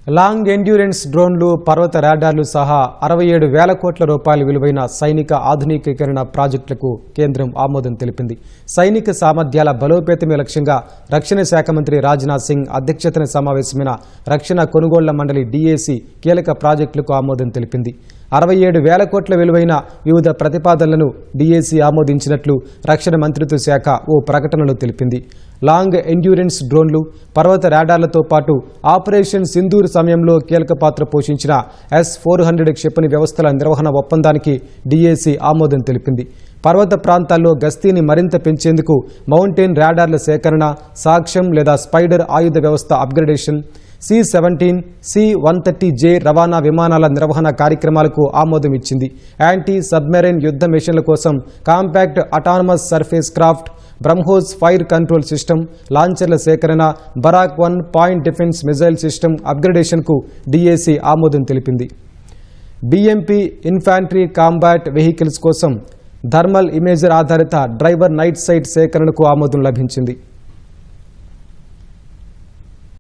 Long endurance డ్రోన్లు, పర్వత రాడార్లు సహా 67,000 కోట్ల రూపాయల విలువైన సైనిక ఆధునికీకరణ ప్రాజెక్టులకు కేంద్రం ఆమోదం తెలిపింది. సైనిక సామర్థ్యాల బలోపేతమే లక్ష్యంగా రక్షణ శాఖ మంత్రి రాజ్నాథ్ సింగ్ అధ్యక్షతన సమావేశమైన రక్షణ కొనుగోళ్ల మండలి DAC కీలక ప్రాజెక్టులకు ఆమోదం తెలిపింది. 67,000 కోట్ల విలువైన వివిధ ప్రతిపాదనలను DAC ఆమోదించినట్లు రక్షణ మంత్రిత్వ శాఖ ఓ ప్రకటనలో తెలిపింది. లాంగ్ ఎండ్యూరెన్స్ డ్రోన్లు, పర్వత రాడార్లతో పాటు ఆపరేషన్ సింధూర్ సమయంలో కీలక పాత్ర పోషించిన S-400 క్షిపణి వ్యవస్థల నిర్వహణ ఒప్పందానికి DAC ఆమోదం తెలిపింది. పర్వత ప్రాంతాల్లో గస్తీని మరింత పెంచేందుకు మౌంటైన్ రాడార్ల సేకరణ, సాక్ష్యం లేదా స్పైడర్ ఆయుధ వ్యవస్థ అప్గ్రేడేషన్, C-17, C-130J రవాణా విమానాల నిర్వహణ కార్యక్రమాలకు ఆమోదం ఇచ్చింది. యాంటీ సబ్మెరైన్ యుద్ధ మిషన్ల కోసం compact autonomous surface craft, BrahMos fire control system, లాంచర్ల సేకరణ, Barak 1 point defence missile system అప్గ్రేడేషన్కు DAC ఆమోదం తెలిపింది. BMP ఇన్ఫాంట్రీ కాంబాట్ వెహికల్స్ కోసం థర్మల్ ఇమేజర్ ఆధారిత డ్రైవర్ నైట్ సైట్ సేకరణకు ఆమోదం లభించింది.